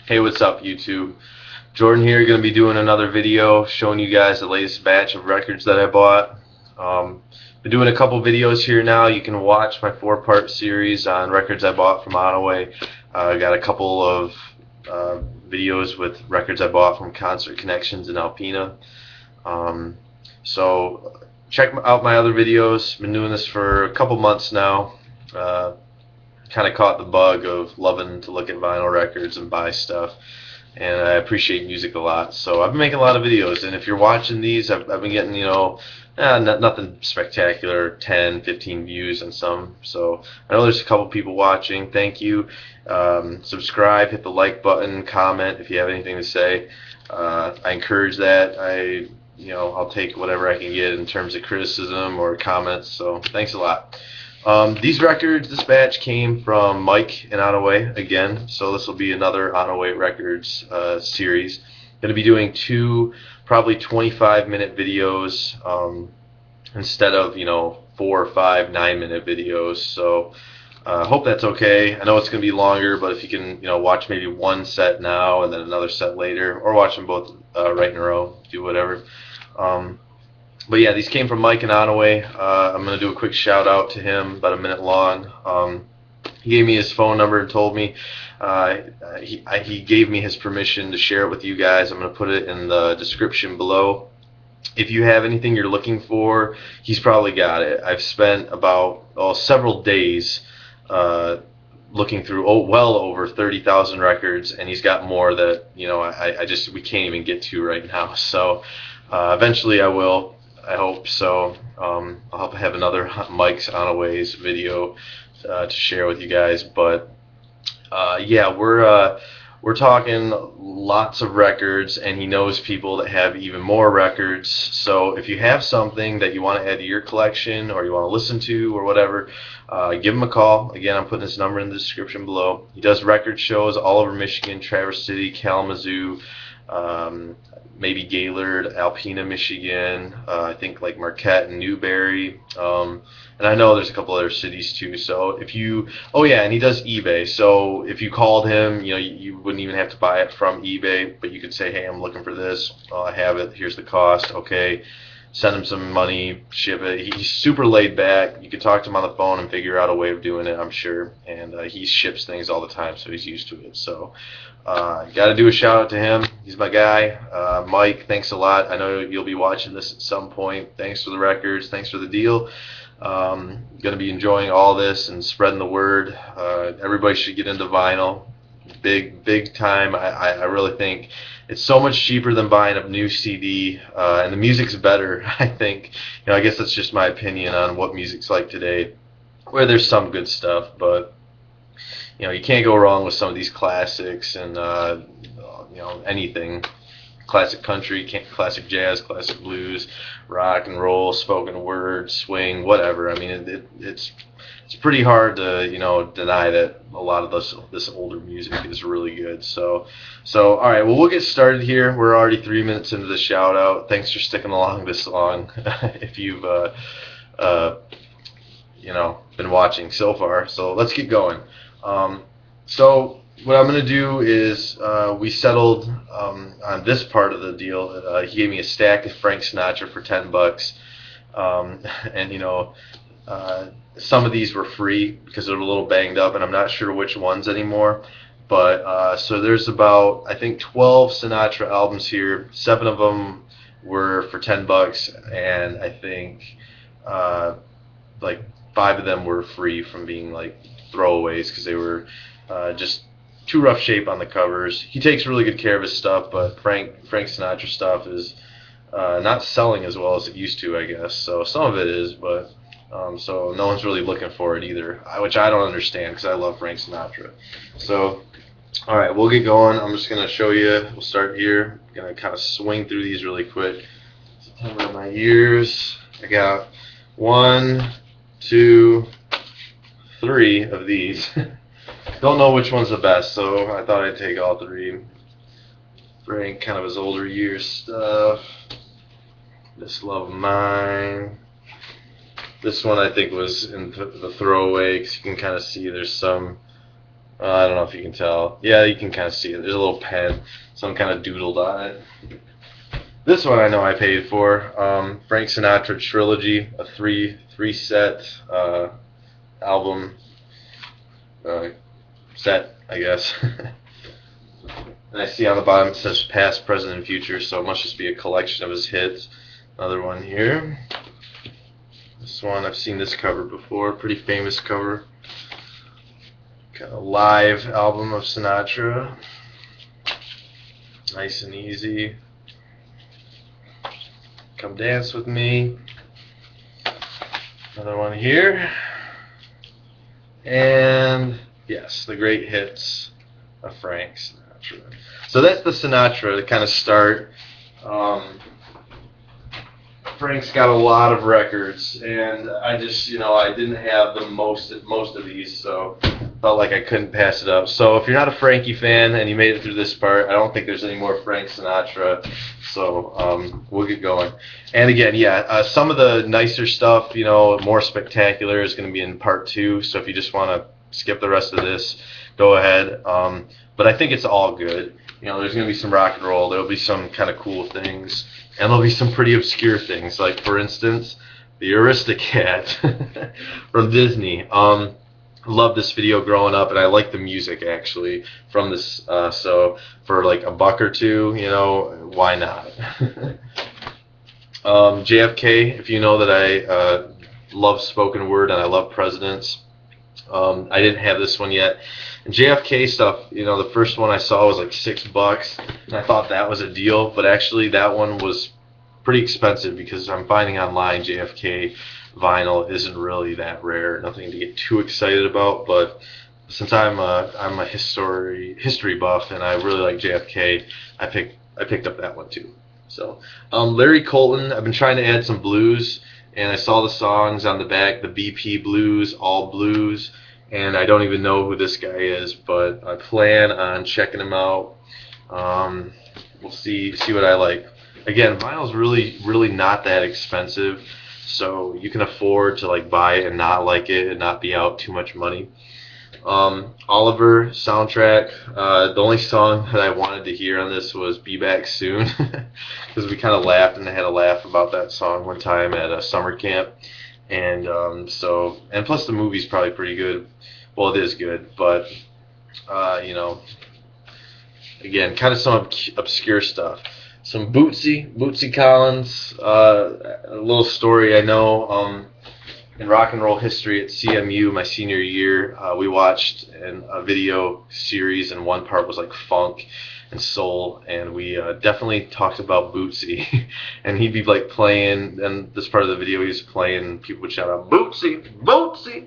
Hey, what's up, YouTube? Jordan here, going to be doing another video showing you guys the latest batch of records that I bought. Been doing a couple videos here now. You can watch my 4-part series on records I bought from Onaway. I got a couple of videos with records I bought from Concert Connections in Alpena. So check out my other videos. Been doing this for a couple months now. Kind of caught the bug of loving to look at vinyl records and buy stuff, and I appreciate music a lot, so I've been making a lot of videos. And if you're watching these, I've been getting, nothing spectacular, 10 15 views on some, so I know there's a couple people watching. Thank you. Subscribe, hit the like button, comment if you have anything to say. I encourage that. I'll take whatever I can get in terms of criticism or comments, so thanks a lot. These records, this batch came from Mike in Onaway again, so this will be another Onaway Records series. Going to be doing 2 probably 25-minute videos instead of 4 or 5 9-minute videos. So hope that's okay. I know it's going to be longer, but if you can watch maybe one set now and then another set later, or watch them both right in a row, do whatever. But yeah, these came from Mike in Onaway. I'm going to do a quick shout out to him, about a minute long. He gave me his phone number and told me he gave me his permission to share it with you guys. I'm going to put it in the description below. If you have anything you're looking for, he's probably got it. I've spent about several days looking through well over 30,000 records, and he's got more that we can't even get to right now. So eventually I will. I hope so. I'll have another Mike's Onaway's video to share with you guys. But yeah, we're talking lots of records, and he knows people that have even more records. So if you have something that you want to add to your collection, or you want to listen to, or whatever, give him a call. Again, I'm putting his number in the description below. He does record shows all over Michigan, Traverse City, Kalamazoo, maybe Gaylord, Alpena, Michigan, I think like Marquette and Newberry, and I know there's a couple other cities too. So if you, and he does eBay. So if you called him, you wouldn't even have to buy it from eBay, but you could say, hey, I'm looking for this. I have it. Here's the cost. Okay. Send him some money, ship it. He's super laid back. You can talk to him on the phone and figure out a way of doing it, I'm sure. And he ships things all the time, so he's used to it. So got to do a shout out to him. He's my guy. Mike, thanks a lot. I know you'll be watching this at some point. Thanks for the records. Thanks for the deal. Going to be enjoying all this and spreading the word. Everybody should get into vinyl. Big time. I really think it's so much cheaper than buying a new CD, and the music's better. I think, I guess that's just my opinion on what music's like today, where there's some good stuff, but you can't go wrong with some of these classics and anything. Classic country, classic jazz, classic blues, rock and roll, spoken word, swing, whatever. I mean, it's pretty hard to deny that a lot of this older music is really good. So all right, well, we'll get started here. We're already 3 minutes into the shout out. Thanks for sticking along this long. If you've been watching so far. So let's get going. So what I'm going to do is we settled on this part of the deal. He gave me a stack of Frank Sinatra for $10, and some of these were free because they're a little banged up, and I'm not sure which ones anymore. But so there's about, I think, 12 Sinatra albums here. 7 of them were for $10, and I think like 5 of them were free from being like throwaways because they were just too rough shape on the covers. He takes really good care of his stuff, but Frank Sinatra stuff is not selling as well as it used to, I guess. So some of it is, but so no one's really looking for it either, which I don't understand because I love Frank Sinatra. So all right, we'll get going. I'm just gonna show you. We'll start here. I'm gonna kind of swing through these really quick. September my years. I got 1, 2, 3 of these. Don't know which one's the best, so I thought I'd take all 3. Frank, kind of his older years stuff. This Love of Mine. This one I think was in the throwaway because you can kind of see there's some I don't know if you can tell. Yeah, you can kind of see it. There's a little pen, some kind of doodled on it. This one I know I paid for. Frank Sinatra Trilogy, a three set album uh, set, I guess. And I see on the bottom it says past, present, and future, so it must just be a collection of his hits. Another one here. This one, I've seen this cover before, pretty famous cover. Kind of live album of Sinatra. Nice and easy. Come Dance With Me. Another one here. And yes, the great hits of Frank Sinatra. So that's the Sinatra to kind of start. Frank's got a lot of records, and I just, I didn't have the most of these, so felt like I couldn't pass it up. So if you're not a Frankie fan and you made it through this part, I don't think there's any more Frank Sinatra. So we'll get going. And again, some of the nicer stuff, more spectacular, is going to be in part 2. So if you just want to skip the rest of this, go ahead. But I think it's all good. There's going to be some rock and roll. There'll be some kind of cool things. And there'll be some pretty obscure things. Like, for instance, the Aristocat from Disney. Loved this video growing up, and I like the music, actually, from this. So for like $1 or $2, why not? JFK, if you know that I love spoken word and I love presidents. I didn't have this one yet. And JFK stuff, the first one I saw was like $6, and I thought that was a deal, but actually that one was pretty expensive because I'm finding online JFK vinyl isn't really that rare. Nothing to get too excited about, but since I'm a history buff and I really like JFK, I picked up that one too. So Larry Colton, I've been trying to add some blues, and I saw the songs on the back, the BP Blues, All Blues, and I don't even know who this guy is, but I plan on checking him out. We'll see what I like. Again, vinyl's really not that expensive, so you can afford to like buy it and not like it and not be out too much money. Oliver soundtrack. The only song that I wanted to hear on this was "Be Back Soon," because we kind of laughed and I had a laugh about that song one time at a summer camp, and and plus the movie's probably pretty good. Well, it is good, but again, kind of some obscure stuff. Some Bootsy Collins. A little story I know. In rock and roll history at CMU, my senior year, we watched a video series, and one part was like funk and soul, and we definitely talked about Bootsy. And he'd be like playing, and this part of the video he was playing, and people would shout out Bootsy, Bootsy.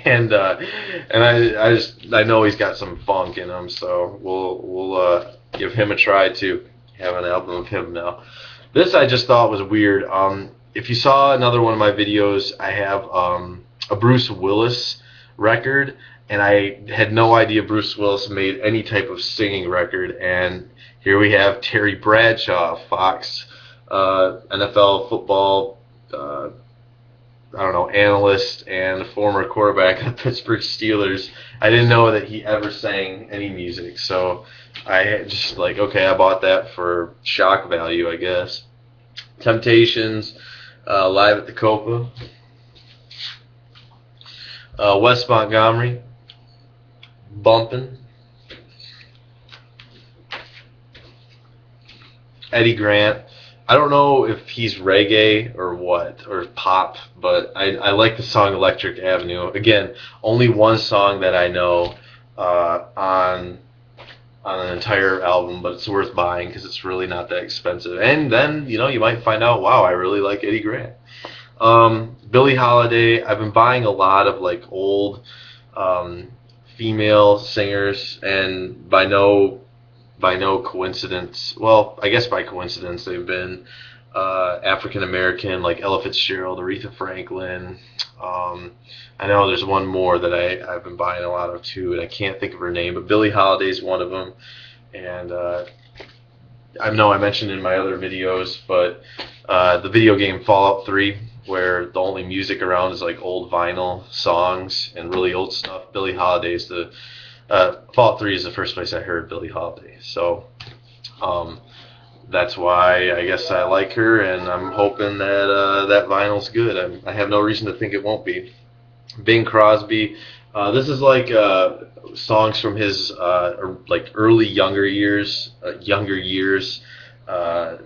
and I know he's got some funk in him, so we'll give him a try too. Have an album of him now. This I just thought was weird. If you saw another one of my videos, I have a Bruce Willis record, and I had no idea Bruce Willis made any type of singing record. And here we have Terry Bradshaw, Fox NFL football analyst and former quarterback of the Pittsburgh Steelers. I didn't know that he ever sang any music, so I just I bought that for shock value, I guess. Temptations, Live at the Copa. Wes Montgomery, Bumpin'. Eddie Grant. I don't know if he's reggae or what, or pop, but I like the song Electric Avenue. Again, only one song that I know on an entire album, but it's worth buying because it's really not that expensive. And then, you might find out, wow, I really like Eddie Grant. Billie Holiday, I've been buying a lot of old female singers, and by no coincidence, well, I guess by coincidence, they've been African American, like Ella Fitzgerald, Aretha Franklin. I know there's one more that I've been buying a lot of too, and I can't think of her name, but Billie Holiday's one of them. And I know I mentioned in my other videos, but the video game Fallout 3, where the only music around is old vinyl songs and really old stuff. Billie Holiday's the Fallout 3 is the first place I heard Billie Holiday. So um, that's why I guess I like her, and I'm hoping that that vinyl's good. I have no reason to think it won't be. Bing Crosby. This is like songs from his like early younger years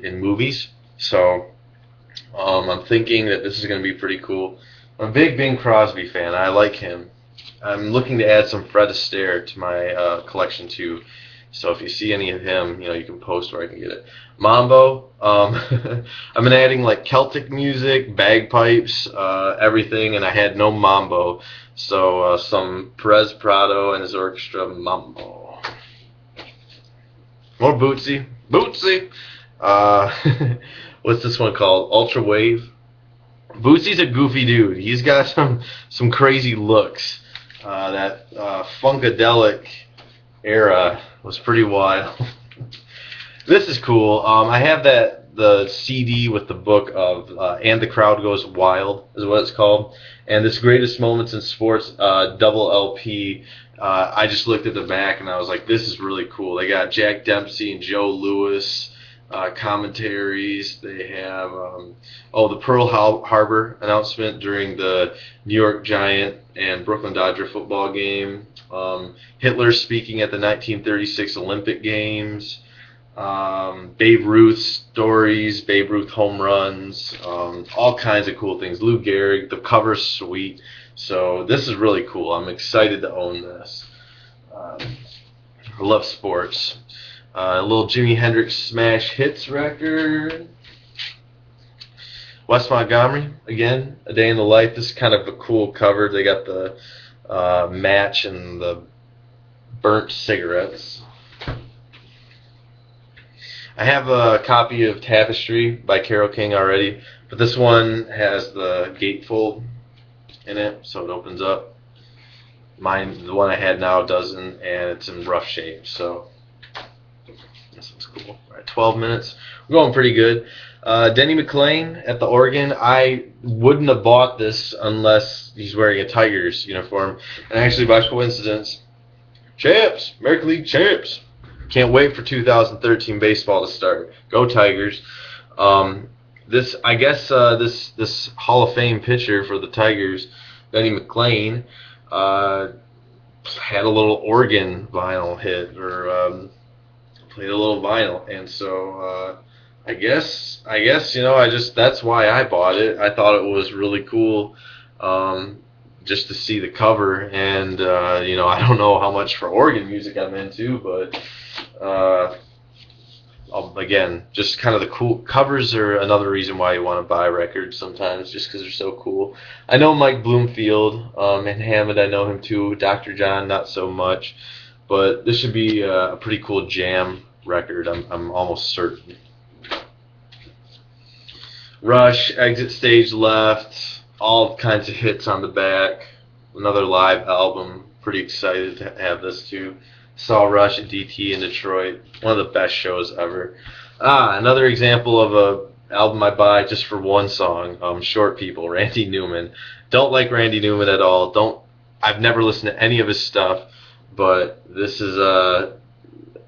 in movies. So I'm thinking that this is going to be pretty cool. I'm a big Bing Crosby fan. I like him. I'm looking to add some Fred Astaire to my collection too. So if you see any of him, you can post where I can get it. Mambo. I've been adding like Celtic music, bagpipes, everything, and I had no mambo. So some Perez Prado and his orchestra mambo. More Bootsy. Bootsy. Uh, what's this one called? Ultra Wave. Bootsy's a goofy dude. He's got some crazy looks. That Funkadelic era was pretty wild. This is cool. I have the CD with the book of And the Crowd Goes Wild is what it's called, and this Greatest Moments in Sports double LP. I just looked at the back and I was like, this is really cool. They got Jack Dempsey and Joe Louis commentaries. They have the Pearl Harbor announcement during the New York Giant and Brooklyn Dodger football game. Hitler speaking at the 1936 Olympic Games. Babe Ruth stories, Babe Ruth home runs, all kinds of cool things. Lou Gehrig, the cover's sweet. So this is really cool. I'm excited to own this. I love sports. A little Jimi Hendrix Smash Hits record. Wes Montgomery, again, A Day in the Life. This is kind of a cool cover. They got the match and the burnt cigarettes. I have a copy of Tapestry by Carole King already, but this one has the gatefold in it, so it opens up. Mine, the one I had now, doesn't, and it's in rough shape, so this looks cool. All right, 12 minutes. We're going pretty good. Denny McLain at the organ. I wouldn't have bought this unless he's wearing a Tigers uniform, and actually, by coincidence, champs, American League champs. Can't wait for 2013 baseball to start. Go Tigers! This Hall of Fame pitcher for the Tigers, Denny McLain, had a little organ vinyl hit or played a little vinyl, and so I guess that's why I bought it. I thought it was really cool. Just to see the cover, and I don't know how much for organ music I'm into, but again, just kind of the cool covers are another reason why you want to buy records sometimes, just because they're so cool. I know Mike Bloomfield and Hammond. I know him too. Dr. John, not so much, but this should be a pretty cool jam record. I'm almost certain. Rush, Exit Stage Left, all kinds of hits on the back. Another live album. Pretty excited to have this too. Saw Rush at DT in Detroit. One of the best shows ever. Another example of a album I buy just for one song. Short People, Randy Newman. Don't like Randy Newman at all. I've never listened to any of his stuff, but this is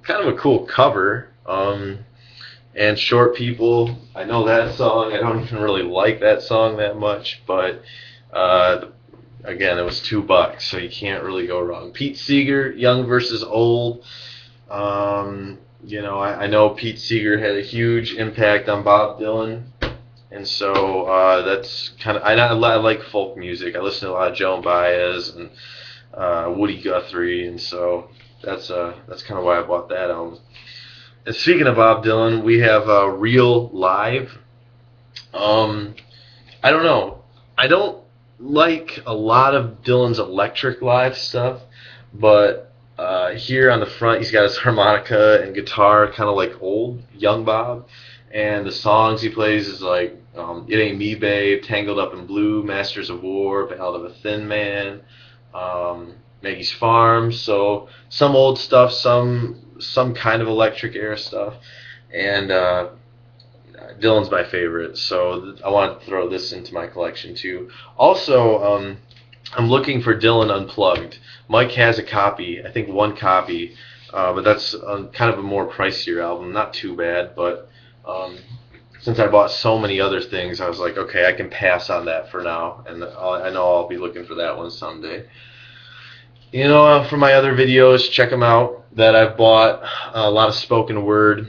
kind of a cool cover. And Short People, I know that song. I don't even really like that song that much, but again, it was $2, so you can't really go wrong. Pete Seeger, Young versus Old. I know Pete Seeger had a huge impact on Bob Dylan, and so that's kind of. I like folk music. I listen to a lot of Joan Baez and Woody Guthrie, and so that's kind of why I bought that album. And speaking of Bob Dylan, we have Real Live. I don't know. I don't like a lot of Dylan's electric live stuff, but here on the front he's got his harmonica and guitar, kind of like old young Bob, and the songs he plays is like It Ain't Me Babe, Tangled Up in Blue, Masters of War, Ballad of a Thin Man, Maggie's Farm, so some old stuff, some kind of electric era stuff, and Dylan's my favorite, so I wanted to throw this into my collection too. Also, I'm looking for Dylan Unplugged. Mike has a copy, I think one copy, but that's kind of a more pricier album. Not too bad, but since I bought so many other things, I was like, okay, I can pass on that for now, and I know I'll be looking for that one someday. You know, for my other videos, check them out. That I've bought a lot of spoken word,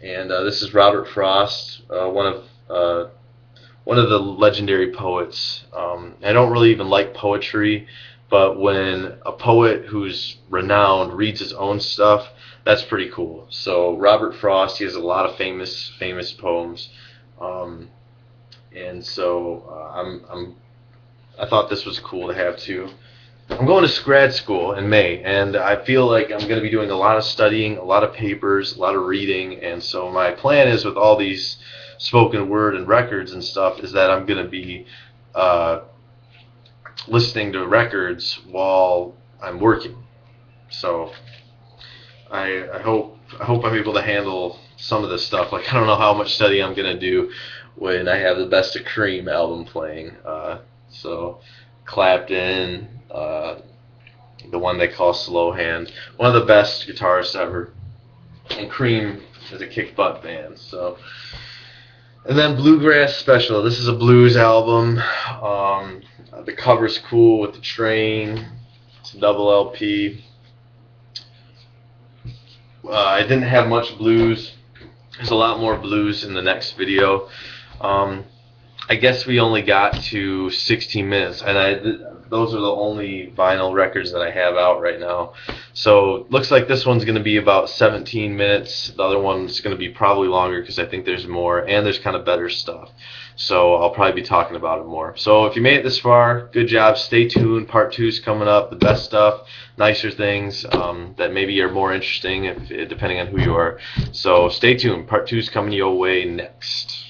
and this is Robert Frost, one of the legendary poets. I don't really even like poetry, but when a poet who's renowned reads his own stuff, that's pretty cool. So Robert Frost, he has a lot of famous poems, and so I thought this was cool to have too. I'm going to grad school in May, and I feel like I'm going to be doing a lot of studying, a lot of papers, a lot of reading, and so my plan is with all these spoken word and records and stuff is that I'm going to be listening to records while I'm working. So I hope I'm able to handle some of this stuff. Like, I don't know how much study I'm going to do when I have the Best of Cream album playing. So Clapton, the one they call Slow Hand, one of the best guitarists ever, and Cream is a kick butt band. So, and then Bluegrass Special. This is a blues album. The cover's cool with the train. It's a double LP. I didn't have much blues. There's a lot more blues in the next video. I guess we only got to 16 minutes, and those are the only vinyl records that I have out right now. So looks like this one's going to be about 17 minutes. The other one's going to be probably longer because I think there's more, and there's kind of better stuff. So I'll probably be talking about it more. So if you made it this far, good job. Stay tuned. Part 2 is coming up. The best stuff, nicer things that maybe are more interesting depending on who you are. So stay tuned. Part 2 is coming your way next.